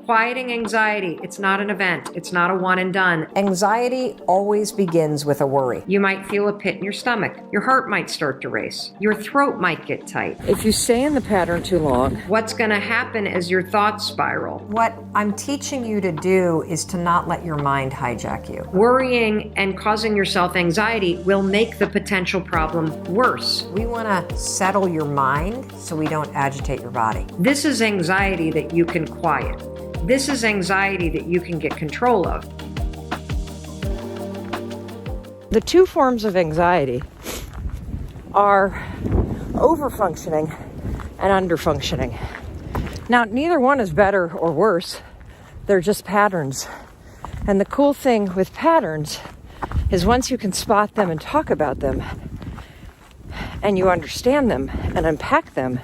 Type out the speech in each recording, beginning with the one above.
Quieting anxiety, it's not an event. It's not a one and done. Anxiety always begins with a worry. You might feel a pit in your stomach. Your heart might start to race. Your throat might get tight. If you stay in the pattern too long, what's going to happen is your thoughts spiral. What I'm teaching you to do is to not let your mind hijack you. Worrying and causing yourself anxiety will make the potential problem worse. We want to settle your mind so we don't agitate your body. This is anxiety that you can quiet. This is anxiety that you can get control of. the two forms of anxiety are overfunctioning and underfunctioning. Now, neither one is better or worse. They're just patterns. And the cool thing with patterns is once you can spot them and talk about them, and you understand them and unpack them,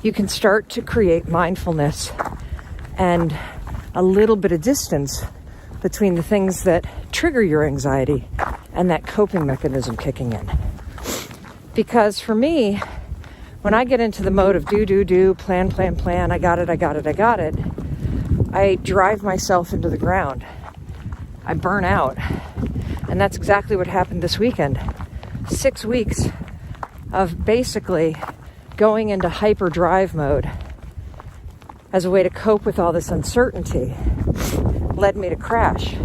you can start to create mindfulness and a little bit of distance between the things that trigger your anxiety and that coping mechanism kicking in. Because for me, when I get into the mode of do, plan, I got it, I drive myself into the ground. I burn out. And that's exactly what happened this weekend. 6 weeks of basically going into hyperdrive mode as a way to cope with all this uncertainty led me to crash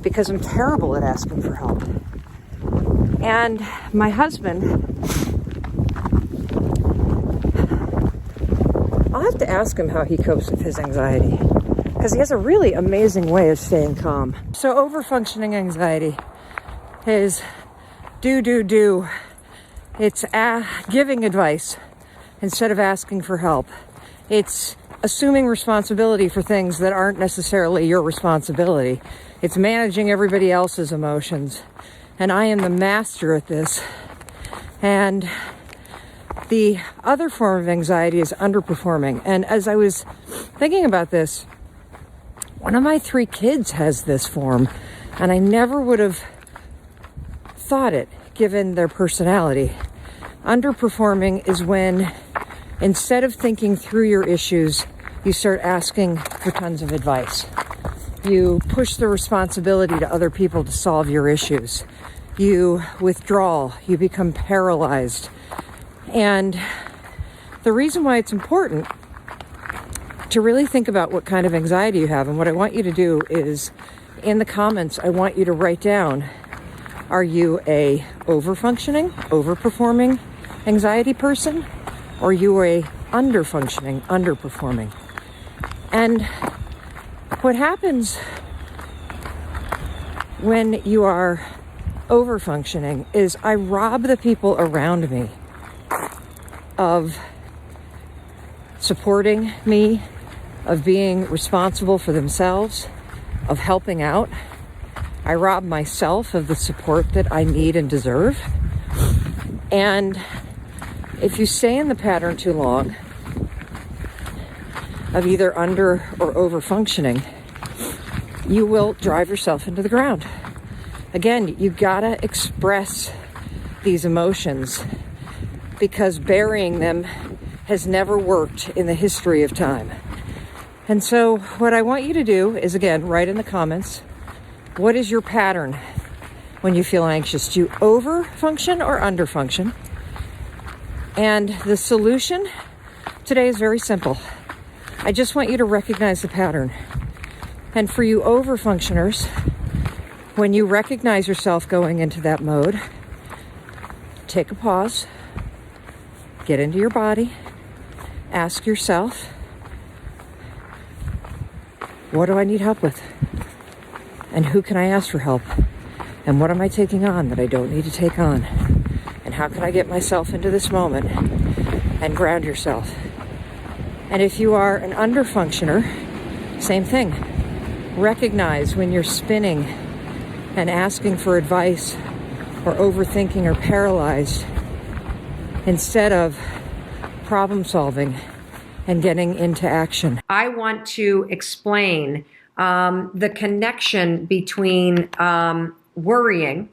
because I'm terrible at asking for help. And my husband, I'll have to ask him how he copes with his anxiety because he has a really amazing way of staying calm. So overfunctioning anxiety is do. It's giving advice instead of asking for help. It's assuming responsibility for things that aren't necessarily your responsibility. It's managing everybody else's emotions. And I am the master at this. And the other form of anxiety is underperforming. And as I was thinking about this, one of my 3 kids has this form, and I never would have thought it given their personality. Underperforming is when instead of thinking through your issues, you start asking for tons of advice. You push the responsibility to other people to solve your issues. You withdraw, you become paralyzed. And the reason why it's important to really think about what kind of anxiety you have, and what I want you to do is, in the comments, I want you to write down, are you a overfunctioning, overperforming anxiety person? Or are you a underfunctioning, underperforming? And what happens when you are overfunctioning is I rob the people around me of supporting me, of being responsible for themselves, of helping out. I rob myself of the support that I need and deserve. And if you stay in the pattern too long of either under or over functioning, you will drive yourself into the ground. Again, you gotta express these emotions because burying them has never worked in the history of time. And so what I want you to do is, again, write in the comments, what is your pattern when you feel anxious? Do you over function or under function? And the solution today is very simple. I just want you to recognize the pattern. And for you overfunctioners, when you recognize yourself going into that mode, take a pause, get into your body, ask yourself, what do I need help with? And who can I ask for help? And what am I taking on that I don't need to take on? And how can I get myself into this moment and ground yourself? And if you are an underfunctioner, same thing. Recognize when you're spinning and asking for advice or overthinking or paralyzed instead of problem solving and getting into action. I want to explain the connection between worrying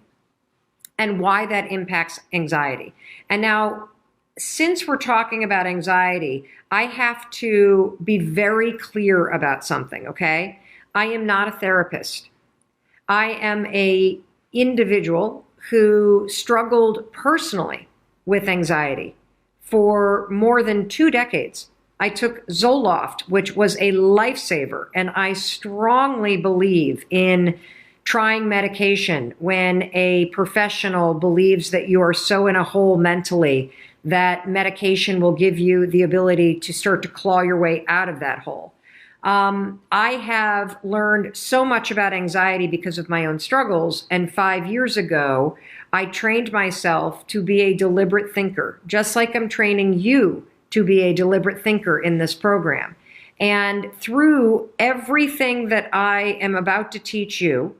and why that impacts anxiety. And now, since we're talking about anxiety, I have to be very clear about something, okay? I am not a therapist. I am a individual who struggled personally with anxiety for more than 2 decades. I took Zoloft, which was a lifesaver, and I strongly believe in trying medication when a professional believes that you are so in a hole mentally that medication will give you the ability to start to claw your way out of that hole. I have learned so much about anxiety because of my own struggles. And 5 years ago, I trained myself to be a deliberate thinker, just like I'm training you to be a deliberate thinker in this program. And through everything that I am about to teach you,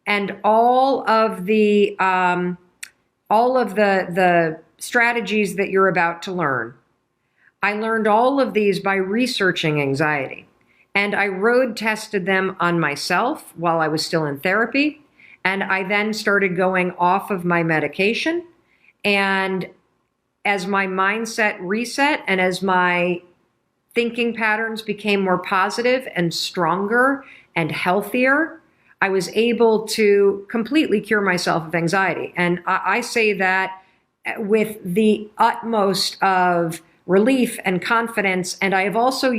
and all of the strategies that you're about to learn, I learned all of these by researching anxiety. And I road tested them on myself while I was still in therapy. And I then started going off of my medication. And as my mindset reset and as my thinking patterns became more positive and stronger and healthier, I was able to completely cure myself of anxiety. And I say that with the utmost of relief and confidence. And I have also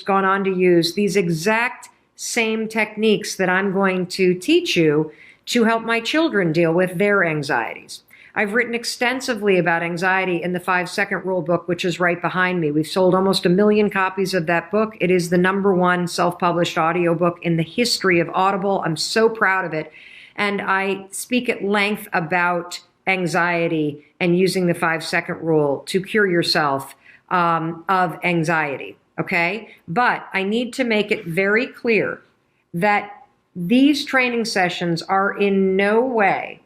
gone on to use these exact same techniques that I'm going to teach you to help my children deal with their anxieties. I've written extensively about anxiety in the 5-Second Rule book, which is right behind me. We've sold almost 1 million copies of that book. It is the #1 self-published audiobook in the history of Audible. I'm so proud of it. And I speak at length about anxiety and using the 5-Second Rule to cure yourself of anxiety, okay? But I need to make it very clear that these training sessions are in no way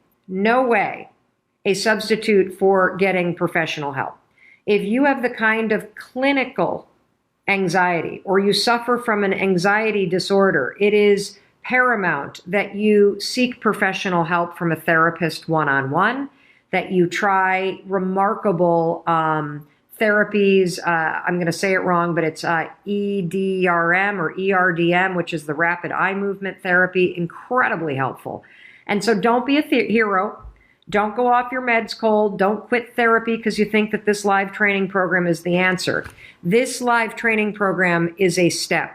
a substitute for getting professional help. If you have the kind of clinical anxiety or you suffer from an anxiety disorder, it is paramount that you seek professional help from a therapist one-on-one, that you try remarkable therapies. I'm going to say it wrong, but it's EDRM or ERDM, which is the rapid eye movement therapy, incredibly helpful. And so don't be a hero. Don't go off your meds cold. Don't quit therapy because you think that this live training program is the answer. This live training program is a step.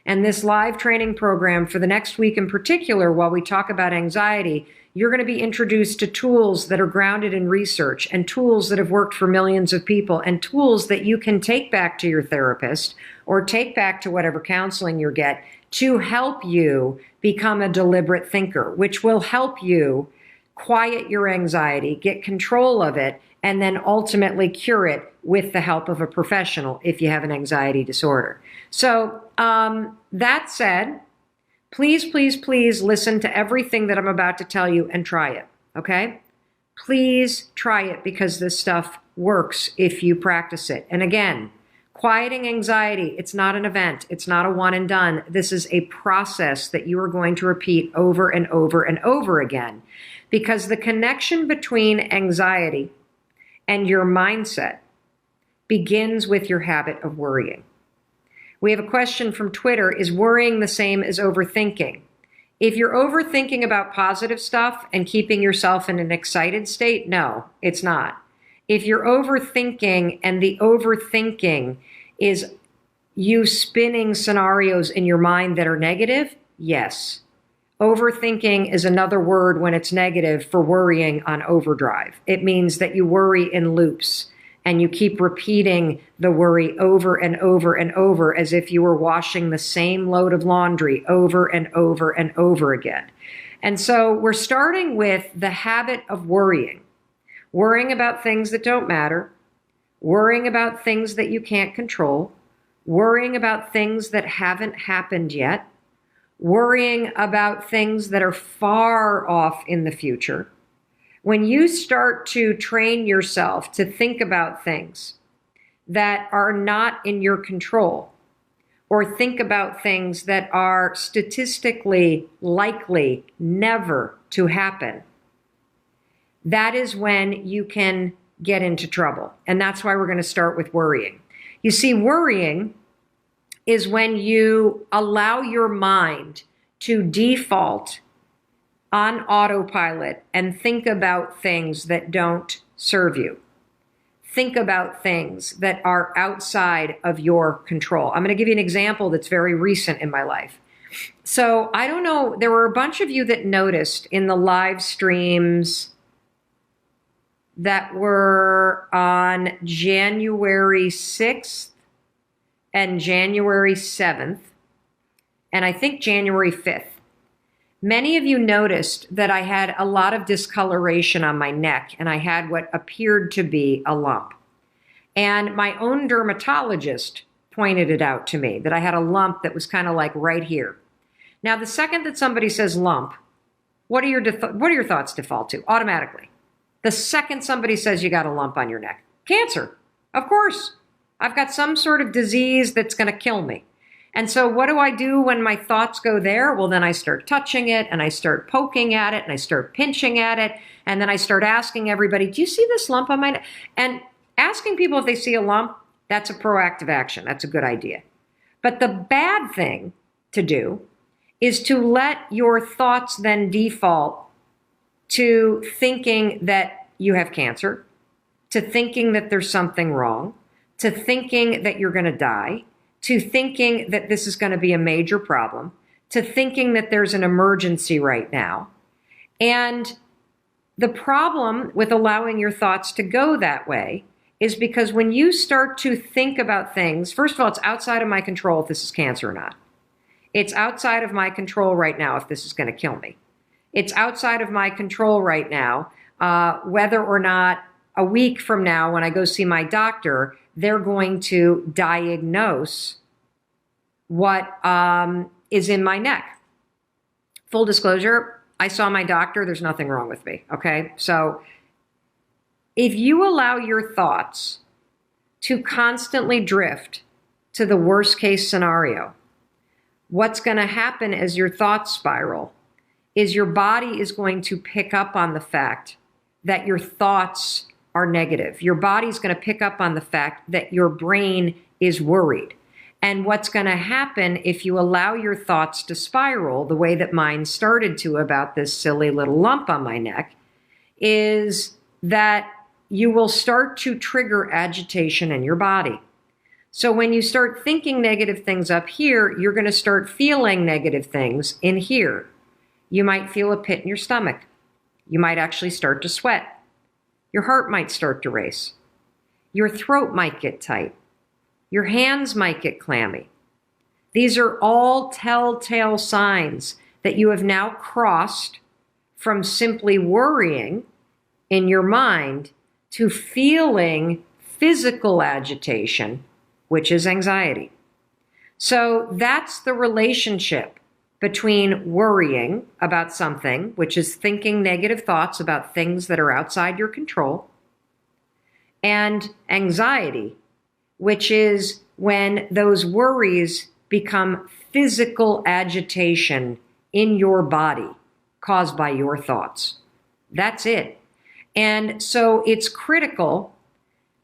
And this live training program for the next week in particular, while we talk about anxiety, you're going to be introduced to tools that are grounded in research and tools that have worked for millions of people and tools that you can take back to your therapist or take back to whatever counseling you get to help you become a deliberate thinker, which will help you quiet your anxiety, get control of it, and then ultimately cure it with the help of a professional if you have an anxiety disorder. So that said, please, please, please listen to everything that I'm about to tell you and try it, okay? Please try it because this stuff works if you practice it. And again, quieting anxiety, it's not an event. It's not a one and done. This is a process that you are going to repeat over and over and over again because the connection between anxiety and your mindset begins with your habit of worrying. We have a question from Twitter. Is worrying the same as overthinking? If you're overthinking about positive stuff and keeping yourself in an excited state, no, it's not. If you're overthinking and the overthinking is you spinning scenarios in your mind that are negative, yes. Overthinking is another word when it's negative for worrying on overdrive. It means that you worry in loops. And you keep repeating the worry over and over and over as if you were washing the same load of laundry over and over and over again. And so we're starting with the habit of worrying about things that don't matter, worrying about things that you can't control, worrying about things that haven't happened yet, worrying about things that are far off in the future. When you start to train yourself to think about things that are not in your control, or think about things that are statistically likely never to happen, that is when you can get into trouble. And that's why we're going to start with worrying. You see, worrying is when you allow your mind to default on autopilot and think about things that don't serve you. Think about things that are outside of your control. I'm going to give you an example that's very recent in my life. So I don't know, there were a bunch of you that noticed in the live streams that were on January 6th and January 7th, and I think January 5th. Many of you noticed that I had a lot of discoloration on my neck, and I had what appeared to be a lump. And my own dermatologist pointed it out to me, that I had a lump that was kind of like right here. Now, the second that somebody says lump, what are your thoughts default to automatically? The second somebody says you got a lump on your neck, cancer, of course. I've got some sort of disease that's going to kill me. And so what do I do when my thoughts go there? Well, then I start touching it, and I start poking at it, and I start pinching at it, and then I start asking everybody, do you see this lump on my neck? And asking people if they see a lump, that's a proactive action. That's a good idea. But the bad thing to do is to let your thoughts then default to thinking that you have cancer, to thinking that there's something wrong, to thinking that you're going to die, to thinking that this is going to be a major problem, to thinking that there's an emergency right now. And the problem with allowing your thoughts to go that way is because when you start to think about things, first of all, it's outside of my control if this is cancer or not. It's outside of my control right now if this is going to kill me. It's outside of my control right now whether or not a week from now when I go see my doctor, they're going to diagnose what is in my neck. Full disclosure, I saw my doctor. There's nothing wrong with me, okay? So if you allow your thoughts to constantly drift to the worst case scenario, what's going to happen as your thoughts spiral is your body is going to pick up on the fact that your thoughts are negative. Your body's going to pick up on the fact that your brain is worried. And what's going to happen if you allow your thoughts to spiral the way that mine started to about this silly little lump on my neck is that you will start to trigger agitation in your body. So when you start thinking negative things up here, you're going to start feeling negative things in here. You might feel a pit in your stomach. You might actually start to sweat. Your heart might start to race. Your throat might get tight. Your hands might get clammy. These are all telltale signs that you have now crossed from simply worrying in your mind to feeling physical agitation, which is anxiety. So that's the relationship between worrying about something, which is thinking negative thoughts about things that are outside your control, and anxiety, which is when those worries become physical agitation in your body caused by your thoughts. That's it. And so it's critical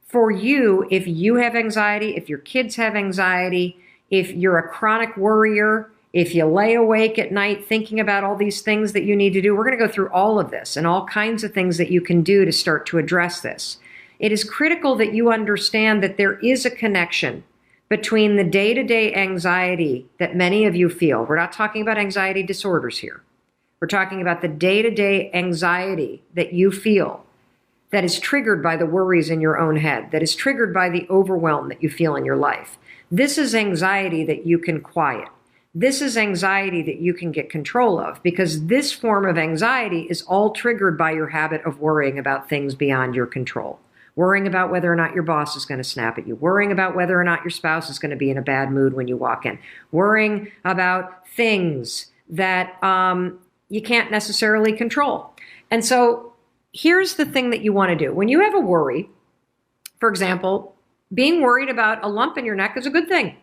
for you, if you have anxiety, if your kids have anxiety, if you're a chronic worrier, if you lay awake at night thinking about all these things that you need to do, we're going to go through all of this and all kinds of things that you can do to start to address this. It is critical that you understand that there is a connection between the day-to-day anxiety that many of you feel. We're not talking about anxiety disorders here. We're talking about the day-to-day anxiety that you feel that is triggered by the worries in your own head, that is triggered by the overwhelm that you feel in your life. This is anxiety that you can quiet. This is anxiety that you can get control of, because this form of anxiety is all triggered by your habit of worrying about things beyond your control. Worrying about whether or not your boss is going to snap at you. Worrying about whether or not your spouse is going to be in a bad mood when you walk in. Worrying about things that you can't necessarily control. And so here's the thing that you want to do. When you have a worry, for example, being worried about a lump in your neck is a good thing,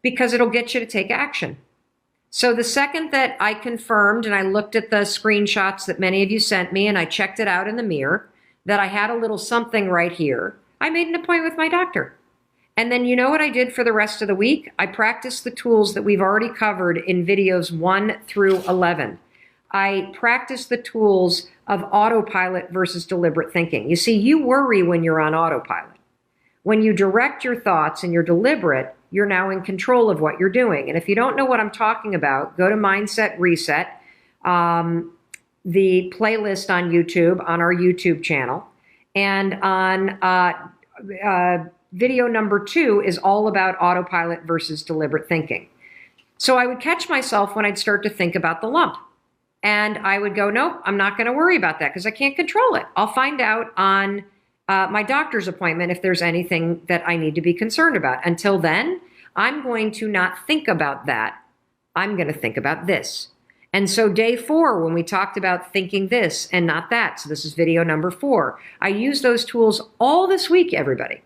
because it'll get you to take action. So the second that I confirmed and I looked at the screenshots that many of you sent me and I checked it out in the mirror, that I had a little something right here, I made an appointment with my doctor. And then you know what I did for the rest of the week? I practiced the tools that we've already covered in videos 1 through 11. I practiced the tools of autopilot versus deliberate thinking. You see, you worry when you're on autopilot. When you direct your thoughts and you're deliberate, you're now in control of what you're doing. And if you don't know what I'm talking about, go to Mindset Reset, the playlist on YouTube, on our YouTube channel. And on video number 2 is all about autopilot versus deliberate thinking. So I would catch myself when I'd start to think about the lump. And I would go, nope, I'm not going to worry about that because I can't control it. I'll find out on my doctor's appointment if there's anything that I need to be concerned about. Until then, I'm going to not think about that. I'm going to think about this. And so day 4, when we talked about thinking this and not that, so this is video number 4, I used those tools all this week, everybody,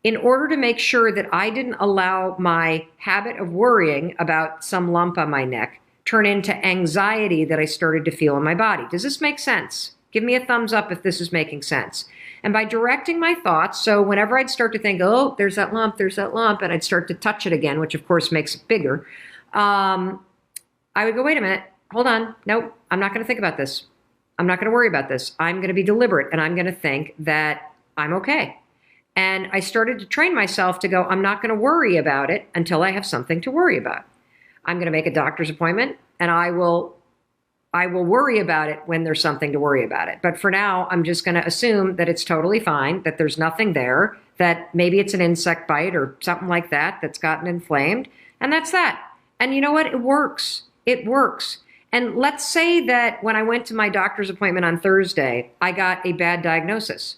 in order to make sure that I didn't allow my habit of worrying about some lump on my neck turn into anxiety that I started to feel in my body. Does this make sense? Give me a thumbs up if this is making sense. And by directing my thoughts, so whenever I'd start to think, oh, there's that lump, and I'd start to touch it again, which of course makes it bigger, I would go, wait a minute, hold on, nope, I'm not going to think about this. I'm not going to worry about this. I'm going to be deliberate, and I'm going to think that I'm okay. And I started to train myself to go, I'm not going to worry about it until I have something to worry about. I'm going to make a doctor's appointment, and I will worry about it when there's something to worry about it. But for now, I'm just going to assume that it's totally fine, that there's nothing there, that maybe it's an insect bite or something like that that's gotten inflamed, and that's that. And you know what? It works. It works. And let's say that when I went to my doctor's appointment on Thursday, I got a bad diagnosis.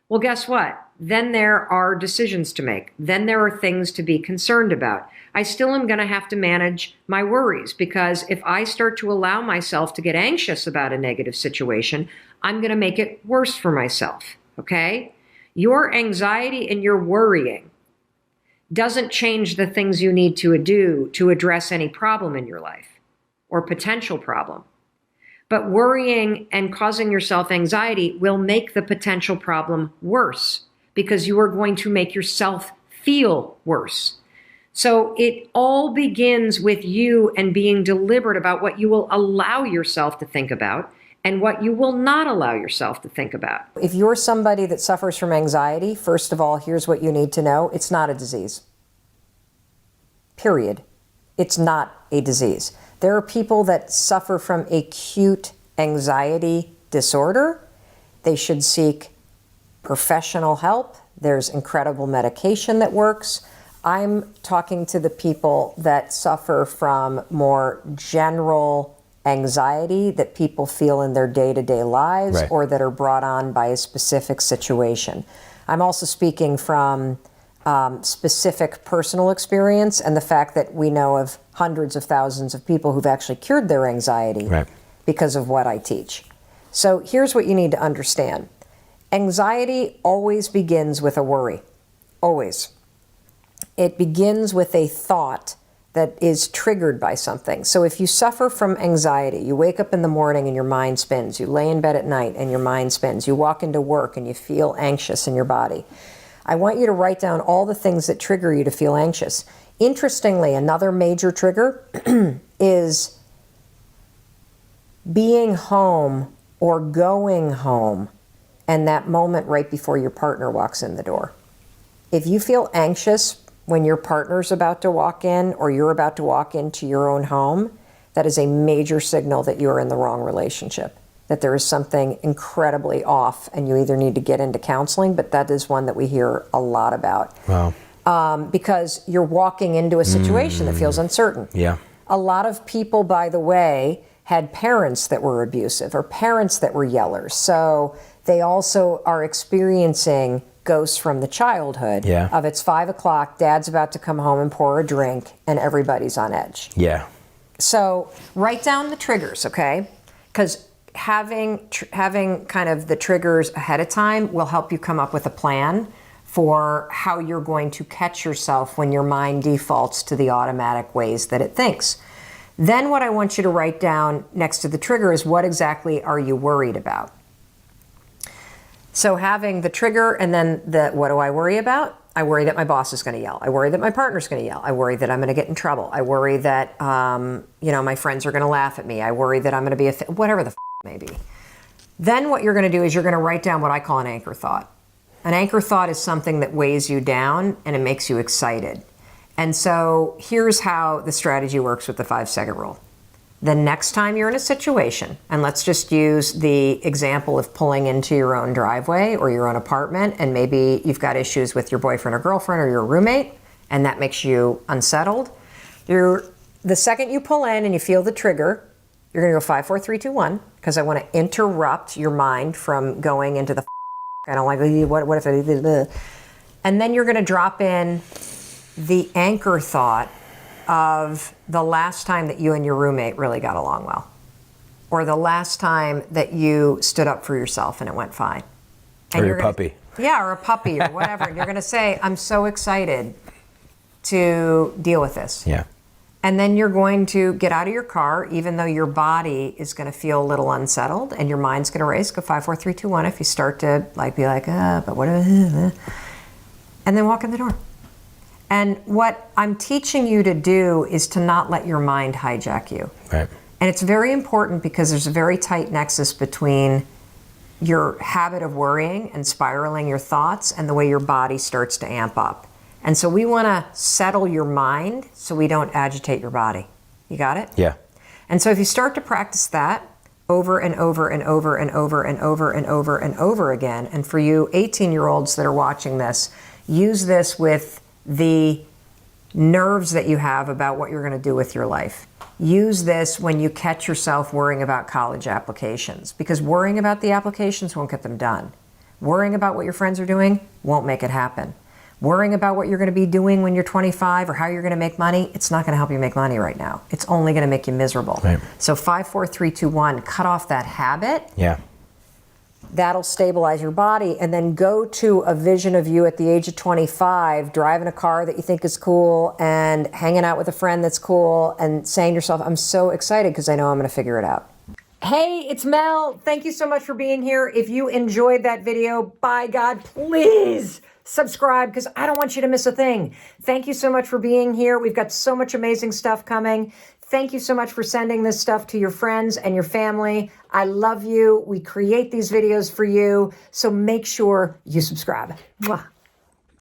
Well, guess what? Then there are decisions to make. Then there are things to be concerned about. I still am going to have to manage my worries, because if I start to allow myself to get anxious about a negative situation, I'm going to make it worse for myself, okay? Your anxiety and your worrying doesn't change the things you need to do to address any problem in your life or potential problem. But worrying and causing yourself anxiety will make the potential problem worse, because you are going to make yourself feel worse. So it all begins with you and being deliberate about what you will allow yourself to think about and what you will not allow yourself to think about. If you're somebody that suffers from anxiety, first of all, here's what you need to know. It's not a disease. Period. It's not a disease. There are people that suffer from acute anxiety disorder. They should seek professional help. There's incredible medication that works. I'm talking to the people that suffer from more general anxiety that people feel in their day-to-day lives, right, or that are brought on by a specific situation. I'm also speaking from specific personal experience and the fact that we know of hundreds of thousands of people who've actually cured their anxiety, right, because of what I teach. So here's what you need to understand. Anxiety always begins with a worry. Always. It begins with a thought that is triggered by something. So if you suffer from anxiety, you wake up in the morning and your mind spins, you lay in bed at night and your mind spins, you walk into work and you feel anxious in your body, I want you to write down all the things that trigger you to feel anxious. Interestingly, another major trigger is being home or going home and that moment right before your partner walks in the door. If you feel anxious when your partner's about to walk in or you're about to walk into your own home, that is a major signal that you're in the wrong relationship, that there is something incredibly off and you either need to get into counseling, but that is one that we hear a lot about. Wow. Because you're walking into a situation that feels uncertain. Yeah. A lot of people, by the way, had parents that were abusive or parents that were yellers. So they also are experiencing ghosts from the childhood of it's 5 o'clock, dad's about to come home and pour a drink, and everybody's on edge. Yeah. So write down the triggers, okay? Because having kind of the triggers ahead of time will help you come up with a plan for how you're going to catch yourself when your mind defaults to the automatic ways that it thinks. Then what I want you to write down next to the trigger is what exactly are you worried about? So having the trigger and then the what do I worry about? I worry that my boss is going to yell. I worry that my partner's going to yell. I worry that I'm going to get in trouble. I worry that, my friends are going to laugh at me. I worry that I'm going to be whatever the may be. Then what you're going to do is you're going to write down what I call an anchor thought. An anchor thought is something that weighs you down and it makes you excited. And so here's how the strategy works with the 5-second rule. The next time you're in a situation, and let's just use the example of pulling into your own driveway or your own apartment, and maybe you've got issues with your boyfriend or girlfriend or your roommate, and that makes you unsettled. The second you pull in and you feel the trigger, you're going to go 5, 4, 3, 2, 1, because I want to interrupt your mind from going into the I don't like, what if I, and then you're going to drop in the anchor thought of the last time that you and your roommate really got along well, or the last time that you stood up for yourself and it went fine. And or your puppy. Yeah, or a puppy or whatever. And you're going to say, I'm so excited to deal with this. Yeah. And then you're going to get out of your car, even though your body is going to feel a little unsettled and your mind's going to race. Go 5, 4, 3, 2, 1. If you start to be like, but what? And then walk in the door. And what I'm teaching you to do is to not let your mind hijack you. Right. And it's very important because there's a very tight nexus between your habit of worrying and spiraling your thoughts and the way your body starts to amp up. And so we want to settle your mind so we don't agitate your body. You got it? Yeah. And so if you start to practice that over and over and over and over and over and over and over again, and for you 18-year-olds that are watching this, use this with the nerves that you have about what you're going to do with your life. Use this when you catch yourself worrying about college applications, because worrying about the applications won't get them done. Worrying about what your friends are doing won't make it happen. Worrying about what you're going to be doing when you're 25 or how you're going to make money, it's not going to help you make money right now. It's only going to make you miserable. Right. So 5, 4, 3, 2, 1, cut off that habit. Yeah. That'll stabilize your body, and then go to a vision of you at the age of 25, driving a car that you think is cool and hanging out with a friend that's cool and saying to yourself, I'm so excited because I know I'm going to figure it out. Hey, it's Mel. Thank you so much for being here. If you enjoyed that video, by God, please subscribe because I don't want you to miss a thing. Thank you so much for being here. We've got so much amazing stuff coming. Thank you so much for sending this stuff to your friends and your family. I love you. We create these videos for you. So make sure you subscribe. Mwah.